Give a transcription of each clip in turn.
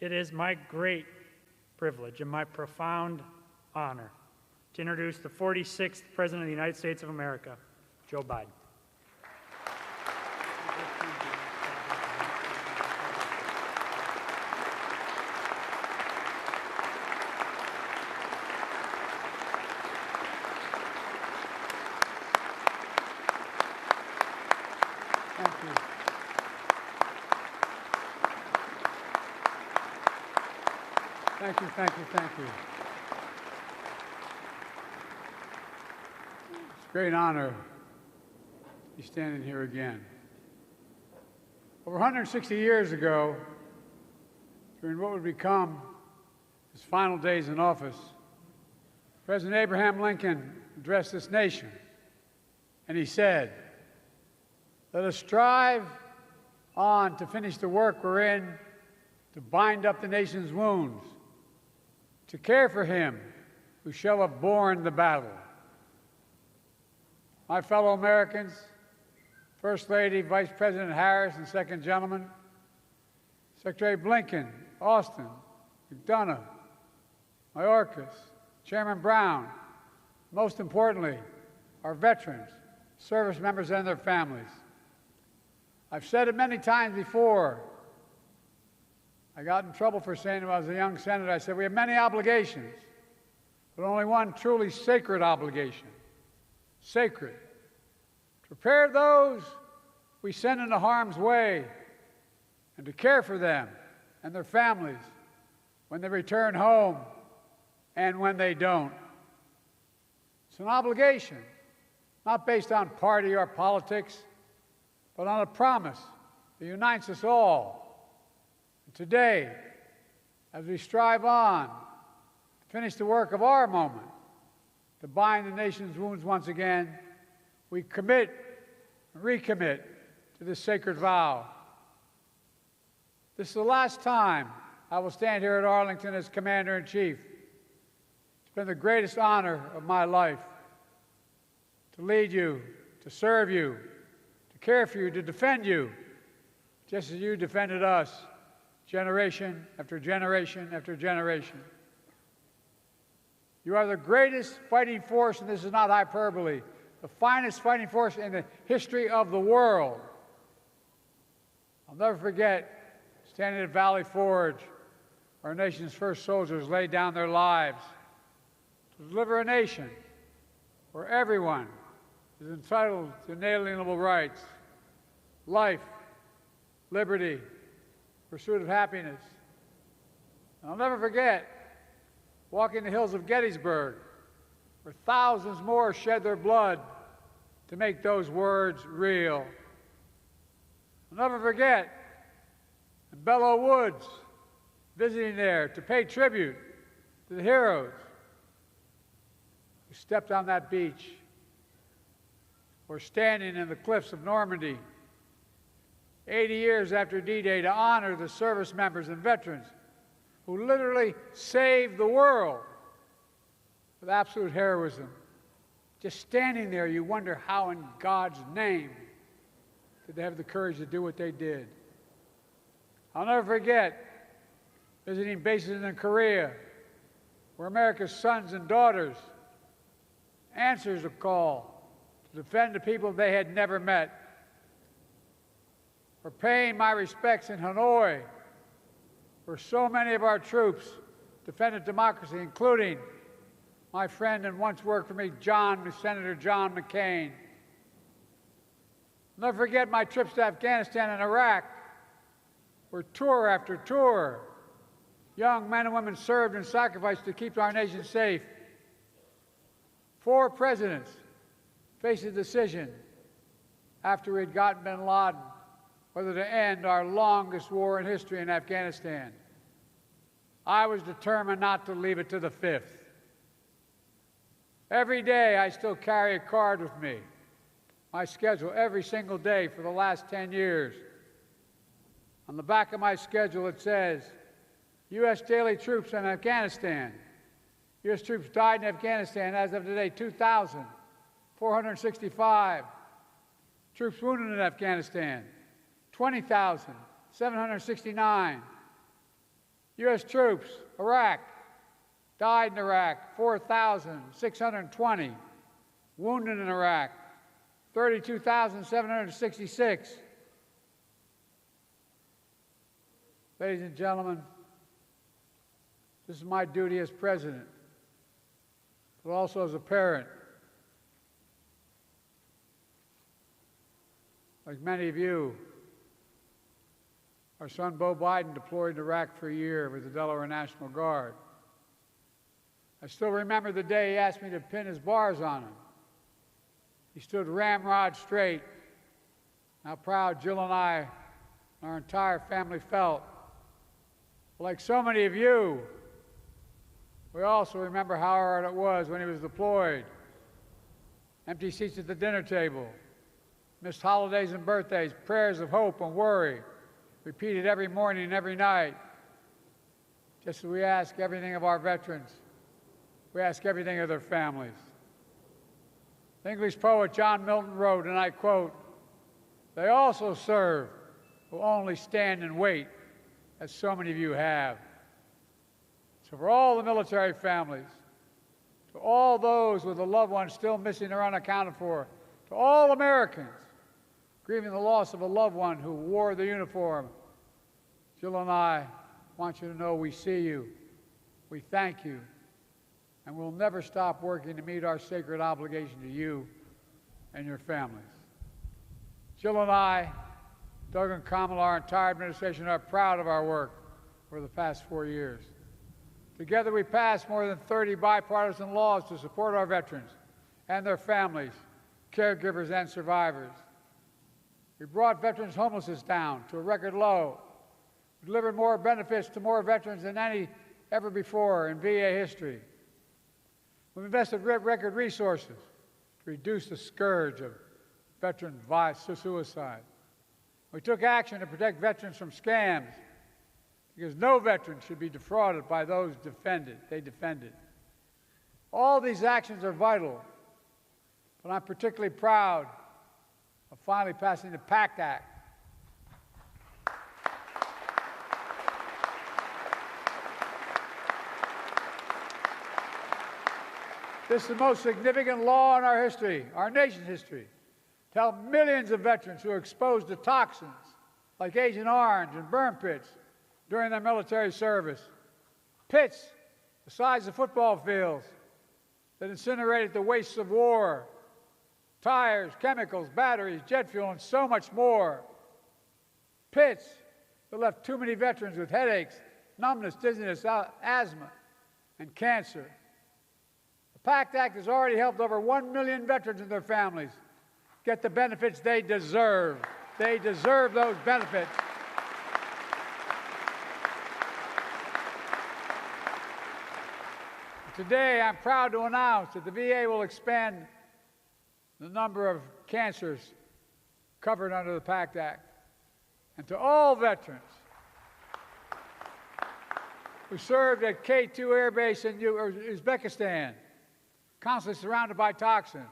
It is my great privilege and my profound honor to introduce the 46th President of the United States of America, Joe Biden. Thank you. It's a great honor to be standing here again. Over 160 years ago, during what would become his final days in office, President Abraham Lincoln addressed this nation, and he said, "Let us strive on to finish the work we're in, to bind up the nation's wounds, to care for him who shall have borne the battle." My fellow Americans, First Lady, Vice President Harris, and Second Gentleman, Secretary Blinken, Austin, McDonough, Mayorkas, Chairman Brown, most importantly, our veterans, service members, and their families. I've said it many times before. I got in trouble for saying it when I was a young senator. I said, we have many obligations, but only one truly sacred obligation. Sacred. To prepare those we send into harm's way and to care for them and their families when they return home and when they don't. It's an obligation, not based on party or politics, but on a promise that unites us all. Today, as we strive on to finish the work of our moment, to bind the nation's wounds once again, we commit and recommit to this sacred vow. This is the last time I will stand here at Arlington as Commander-in-Chief. It's been the greatest honor of my life to lead you, to serve you, to care for you, to defend you, just as you defended us, generation after generation after generation. You are the greatest fighting force, and this is not hyperbole, the finest fighting force in the history of the world. I'll never forget standing at Valley Forge, where our nation's first soldiers laid down their lives to deliver a nation where everyone is entitled to inalienable rights, life, liberty, pursuit of happiness. And I'll never forget walking the hills of Gettysburg, where thousands more shed their blood to make those words real. I'll never forget in Belleau Woods, visiting there to pay tribute to the heroes who stepped on that beach, or standing in the cliffs of Normandy 80 years after D-Day to honor the service members and veterans who literally saved the world with absolute heroism. Just standing there, you wonder how in God's name did they have the courage to do what they did. I'll never forget visiting bases in Korea, where America's sons and daughters answered the call to defend the people they had never met. For paying my respects in Hanoi, where so many of our troops defended democracy, including my friend and once worked for me, Senator John McCain. I'll never forget my trips to Afghanistan and Iraq, where tour after tour, young men and women served and sacrificed to keep our nation safe. 4 presidents faced a decision after we had gotten bin Laden whether to end our longest war in history in Afghanistan. I was determined not to leave it to the 5th. Every day I still carry a card with me, my schedule every single day for the last 10 years. On the back of my schedule it says, U.S. daily troops in Afghanistan. U.S. troops died in Afghanistan as of today, 2,465. Troops wounded in Afghanistan, 20,769. U.S. troops, Iraq, died in Iraq, 4,620. Wounded in Iraq, 32,766. Ladies and gentlemen, this is my duty as president, but also as a parent. Like many of you, our son Beau Biden deployed to Iraq for a year with the Delaware National Guard. I still remember the day he asked me to pin his bars on him. He stood ramrod straight. How proud Jill and I and our entire family felt. Like so many of you, we also remember how hard it was when he was deployed. Empty seats at the dinner table, missed holidays and birthdays, prayers of hope and worry, repeated every morning and every night. Just as we ask everything of our veterans, we ask everything of their families. The English poet John Milton wrote, and I quote, "They also serve who only stand and wait, as so many of you have." So for all the military families, to all those with a loved one still missing or unaccounted for, to all Americans grieving the loss of a loved one who wore the uniform, Jill and I want you to know we see you, we thank you, and we'll never stop working to meet our sacred obligation to you and your families. Jill and I, Doug and Kamala, our entire administration, are proud of our work over the past 4 years. Together, we passed more than 30 bipartisan laws to support our veterans and their families, caregivers, and survivors. We brought veterans' homelessness down to a record low. We delivered more benefits to more veterans than any ever before in VA history. We've invested record resources to reduce the scourge of veteran suicide. We took action to protect veterans from scams because no veteran should be defrauded by those they defended. All these actions are vital, but I'm particularly proud of finally passing the PACT Act. This is the most significant law in our history, our nation's history, to help millions of veterans who are exposed to toxins like Agent Orange and burn pits during their military service. Pits the size of football fields that incinerated the wastes of war, tires, chemicals, batteries, jet fuel, and so much more. Pits that left too many veterans with headaches, numbness, dizziness, asthma, and cancer. The PACT Act has already helped over 1 million veterans and their families get the benefits they deserve. They deserve those benefits. Today, I'm proud to announce that the VA will expand the number of cancers covered under the PACT Act. And to all veterans who served at K2 Air Base in Uzbekistan, constantly surrounded by toxins,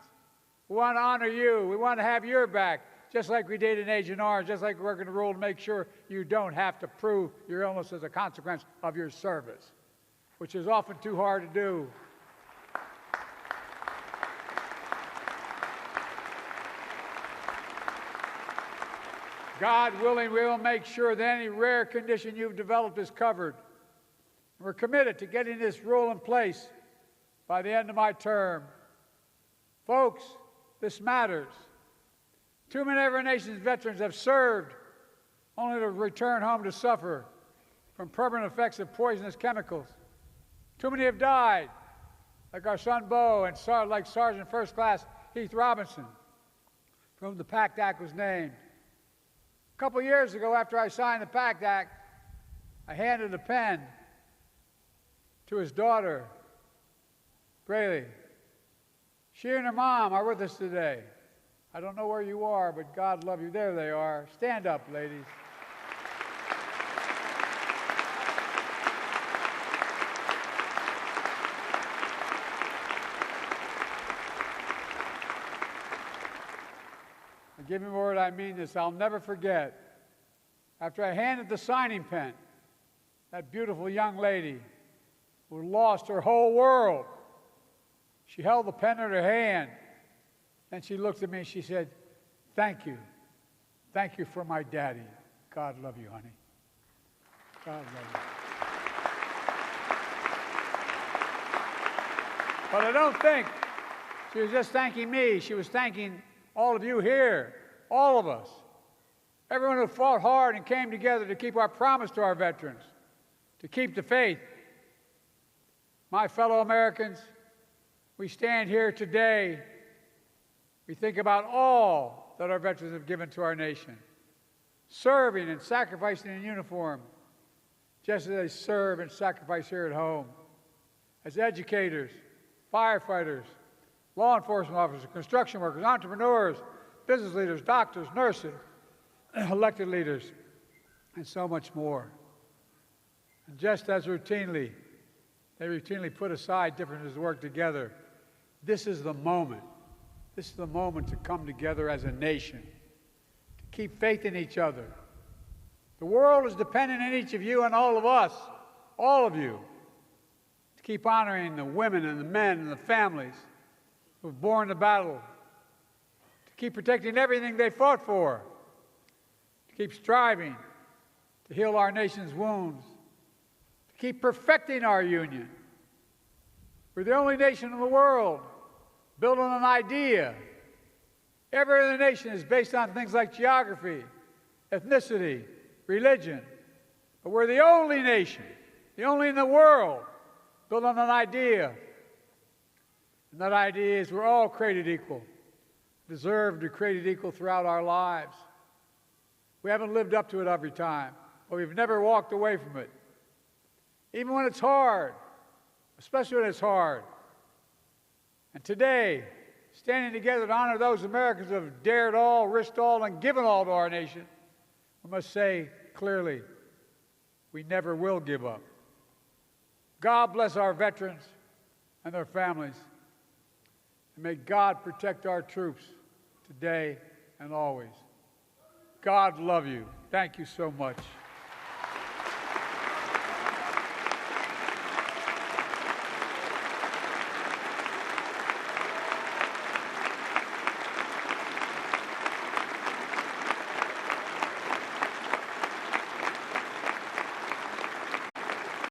we want to honor you. We want to have your back, just like we did in Agent Orange, just like we're going to rule to make sure you don't have to prove your illness as a consequence of your service, which is often too hard to do. God willing, we will make sure that any rare condition you've developed is covered. We're committed to getting this rule in place by the end of my term. Folks, this matters. Too many of our nation's veterans have served only to return home to suffer from permanent effects of poisonous chemicals. Too many have died, like our son Beau and like Sergeant First Class Heath Robinson, for whom the PACT Act was named. A couple years ago, after I signed the PACT Act, I handed a pen to his daughter, Graylee. She and her mom are with us today. I don't know where you are, but God love you. There they are. Stand up, ladies. Give me a word, I mean this. I'll never forget. After I handed the signing pen that beautiful young lady who lost her whole world. She held the pen in her hand, and she looked at me and she said, "Thank you. Thank you for my daddy. God love you, honey. God love you." But I don't think she was just thanking me. She was thanking all of you here, all of us, everyone who fought hard and came together to keep our promise to our veterans, to keep the faith. My fellow Americans, we stand here today. We think about all that our veterans have given to our nation, serving and sacrificing in uniform, just as they serve and sacrifice here at home, as educators, firefighters, law enforcement officers, construction workers, entrepreneurs, business leaders, doctors, nurses, elected leaders, and so much more. And just as they routinely put aside differences to work together, this is the moment. This is the moment to come together as a nation, to keep faith in each other. The world is dependent on each of you and all of us, all of you, to keep honoring the women and the men and the families who have borne the battle, to keep protecting everything they fought for, to keep striving to heal our nation's wounds, to keep perfecting our union. We're the only nation in the world built on an idea. Every other nation is based on things like geography, ethnicity, religion. But we're the only nation, the only in the world, built on an idea. And that idea is we're all created equal, deserve to be created equal throughout our lives. We haven't lived up to it every time, but we've never walked away from it. Even when it's hard, especially when it's hard. And today, standing together to honor those Americans who have dared all, risked all, and given all to our nation, we must say clearly, we never will give up. God bless our veterans and their families. And may God protect our troops today and always. God love you. Thank you so much.